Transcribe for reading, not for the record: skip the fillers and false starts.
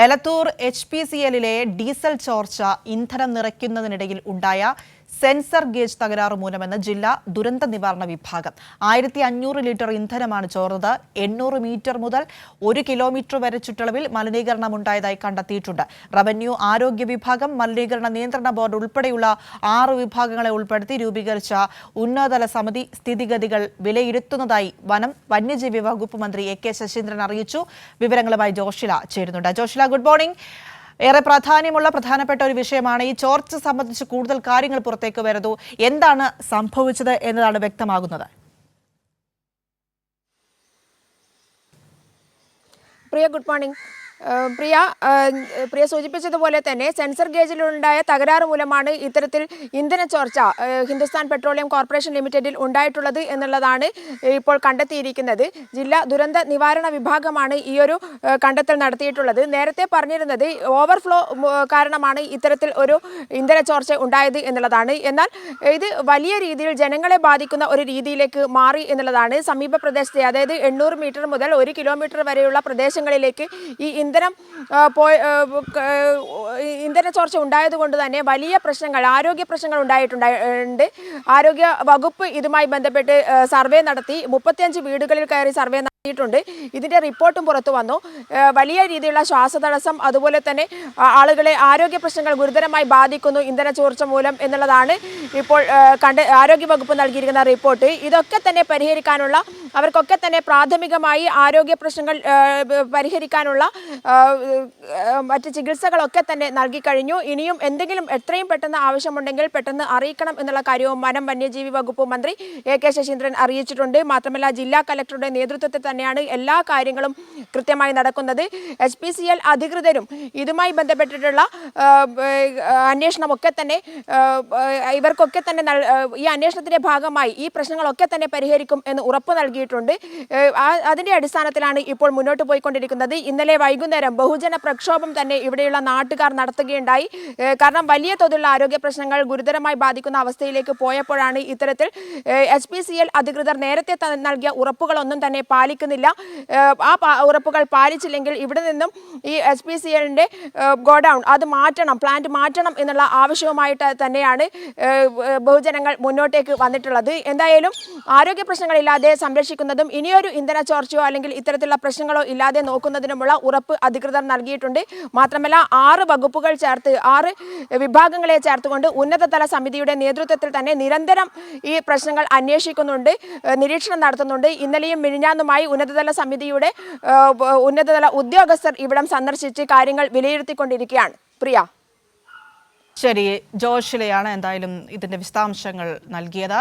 Elathur HPCLിലെ diesel ചോർച്ച ഇന്ധനം നിറയ്ക്കുന്നതിനിടയിൽ ഉണ്ടായ സെൻസർ ഗേജ് തകരാറ് മൂലമെന്ന് ജില്ലാ ദുരന്ത നിവാരണ വിഭാഗം. 1500 ലിറ്റർ ഇന്ധനമാണ് ചോർന്നത്. 800 മീറ്റർ മുതൽ 1 കിലോമീറ്റർ വരെ ചുറ്റളവിൽ മലിനീകരണം ഉണ്ടായതായി കണ്ടെത്തിയിട്ടുണ്ട്. റവന്യൂ, ആരോഗ്യ വിഭാഗം, മലിനീകരണ നിയന്ത്രണ ബോർഡ് ഉൾപ്പെടെയുള്ള 6 വിഭാഗങ്ങളെ ഉൾപ്പെടുത്തി രൂപീകരിച്ച ഉന്നതതല സമിതി സ്ഥിതിഗതികൾ വിലയിരുത്തുന്നതായി വനം വന്യജീവി വകുപ്പ് മന്ത്രി AK ശശീന്ദ്രൻ അറിയിച്ചു. വിവരങ്ങളുമായി ജോഷില ചേരുന്നുണ്ട്. Joshila, good morning. ഏറെ പ്രധാനപ്പെട്ട ഒരു വിഷയമാണ്. ഈ ചോർച്ച സംബന്ധിച്ച് കൂടുതൽ കാര്യങ്ങൾ പുറത്തേക്ക് വരുന്നു. എന്താണ് സംഭവിച്ചത് എന്നതാണ് വ്യക്തമാകുന്നത്. പ്രിയ, ഗുഡ് മോർണിംഗ്. പ്രിയ സൂചിപ്പിച്ചതുപോലെ തന്നെ സെൻസർ ഗേജിലുണ്ടായ തകരാറ് മൂലമാണ് ഇത്തരത്തിൽ ഇന്ധന ചോർച്ച ഹിന്ദുസ്ഥാൻ പെട്രോളിയം കോർപ്പറേഷൻ ലിമിറ്റഡിൽ ഉണ്ടായിട്ടുള്ളത് എന്നുള്ളതാണ് ഇപ്പോൾ കണ്ടെത്തിയിരിക്കുന്നത്. ജില്ലാ ദുരന്ത നിവാരണ വിഭാഗമാണ് ഈ ഒരു കണ്ടെത്തൽ നടത്തിയിട്ടുള്ളത്. നേരത്തെ പറഞ്ഞിരുന്നത് ഓവർഫ്ലോ കാരണമാണ് ഇത്തരത്തിൽ ഒരു ഇന്ധന ചോർച്ച ഉണ്ടായത് എന്നുള്ളതാണ്. എന്നാൽ ഇത് വലിയ രീതിയിൽ ജനങ്ങളെ ബാധിക്കുന്ന ഒരു രീതിയിലേക്ക് മാറി എന്നുള്ളതാണ്. സമീപ പ്രദേശത്തെ, അതായത് 800 മീറ്റർ മുതൽ 1 കിലോമീറ്റർ വരെയുള്ള പ്രദേശങ്ങളിലേക്ക് ഈ ഇന്ധന ചോർച്ച ഉണ്ടായതുകൊണ്ട് തന്നെ വലിയ പ്രശ്നങ്ങൾ, ആരോഗ്യ പ്രശ്നങ്ങൾ ഉണ്ടായിട്ടുണ്ട്. ആരോഗ്യ വകുപ്പ് ഇതുമായി ബന്ധപ്പെട്ട് സർവേ നടത്തി 35 വീടുകളിൽ കയറി സർവേ നടത്തിയിട്ടുണ്ട്. ഇതിന്റെ റിപ്പോർട്ടും പുറത്തു വന്നു. വലിയ രീതിയിലുള്ള ശ്വാസതടസ്സം, അതുപോലെ തന്നെ ആളുകളെ ആരോഗ്യ പ്രശ്നങ്ങൾ ഗുരുതരമായി ബാധിക്കുന്നു ഇന്ധന ചോർച്ച മൂലം എന്നുള്ളതാണ് ഇപ്പോൾ ആരോഗ്യ വകുപ്പ് നൽകിയിരിക്കുന്ന റിപ്പോർട്ട്. ഇതൊക്കെ തന്നെ പരിഹരിക്കാനുള്ള, അവർക്കൊക്കെ തന്നെ പ്രാഥമികമായി ആരോഗ്യ പ്രശ്നങ്ങൾ പരിഹരിക്കാനുള്ള മറ്റ് ചികിത്സകളൊക്കെ തന്നെ നൽകിക്കഴിഞ്ഞു. ഇനിയും എന്തെങ്കിലും എത്രയും പെട്ടെന്ന് ആവശ്യമുണ്ടെങ്കിൽ പെട്ടെന്ന് അറിയിക്കണം എന്നുള്ള കാര്യവും വനം വന്യജീവി വകുപ്പ് മന്ത്രി AK ശശീന്ദ്രൻ അറിയിച്ചിട്ടുണ്ട്. മാത്രമല്ല, ജില്ലാ കലക്ടറുടെ നേതൃത്വത്തിൽ തന്നെയാണ് എല്ലാ കാര്യങ്ങളും കൃത്യമായി നടക്കുന്നത്. HPCL അധികൃതരും ഇതുമായി ബന്ധപ്പെട്ടിട്ടുള്ള അന്വേഷണമൊക്കെ തന്നെ ഇവർക്കൊക്കെ തന്നെ ഈ അന്വേഷണത്തിന്റെ ഭാഗമായി ഈ പ്രശ്നങ്ങളൊക്കെ തന്നെ പരിഹരിക്കും എന്ന് ഉറപ്പ് നൽകിയിട്ടുണ്ട്. അതിന്റെ അടിസ്ഥാനത്തിലാണ് ഇപ്പോൾ മുന്നോട്ട് പോയിക്കൊണ്ടിരിക്കുന്നത്. ഇന്നലെ വൈകുന്നേരം ബഹുജന പ്രക്ഷോഭം തന്നെ ഇവിടെയുള്ള നാട്ടുകാർ നടത്തുകയുണ്ടായി. കാരണം വലിയ തോതിലുള്ള ആരോഗ്യ പ്രശ്നങ്ങൾ ഗുരുതരമായി ബാധിക്കുന്ന അവസ്ഥയിലേക്ക് പോയപ്പോഴാണ് ഇത്തരത്തിൽ HPCL അധികൃതർ നേരത്തെ നൽകിയ ഉറപ്പുകളൊന്നും തന്നെ പാലിക്കുന്നില്ല. ആ ഉറപ്പുകൾ പാലിച്ചില്ലെങ്കിൽ ഇവിടെ നിന്നും ഈ HPCLന്റെ ഗോഡൌൺ അത് മാറ്റണം, പ്ലാന്റ് മാറ്റണം എന്നുള്ള ആവശ്യവുമായിട്ട് തന്നെയാണ് ബഹുജനങ്ങൾ മുന്നോട്ടേക്ക് വന്നിട്ടുള്ളത്. എന്തായാലും ആരോഗ്യ പ്രശ്നങ്ങളില്ലാതെ സംരക്ഷിക്കുന്നതും ഇനിയൊരു ഇന്ധന ചോർച്ചയോ അല്ലെങ്കിൽ ഇത്തരത്തിലുള്ള പ്രശ്നങ്ങളോ ഇല്ലാതെ നോക്കുന്നതിനുമുള്ള ഉറപ്പ് അധികൃതർ നൽകിയിട്ടുണ്ട്. മാത്രമല്ല, 6 വകുപ്പുകൾ ചേർത്ത്, 6 വിഭാഗങ്ങളെ ചേർത്തുകൊണ്ട് ഉന്നതതല സമിതിയുടെ നേതൃത്വത്തിൽ തന്നെ നിരന്തരം ഈ പ്രശ്നങ്ങൾ അന്വേഷിക്കുന്നുണ്ട്, നിരീക്ഷണം നടത്തുന്നുണ്ട്. ഇന്നലെയും മിനിഞ്ഞാന്നുമായി ഉന്നതതല സമിതിയുടെ ഉന്നതതല ഉദ്യോഗസ്ഥർ ഇവിടം സന്ദർശിച്ച് കാര്യങ്ങൾ വിലയിരുത്തിക്കൊണ്ടിരിക്കുകയാണ്. പ്രിയ, ശരി, ജോഷിലയാണ് എന്തായാലും ഇതിന്റെ വിശദാംശങ്ങൾ നൽകിയത്.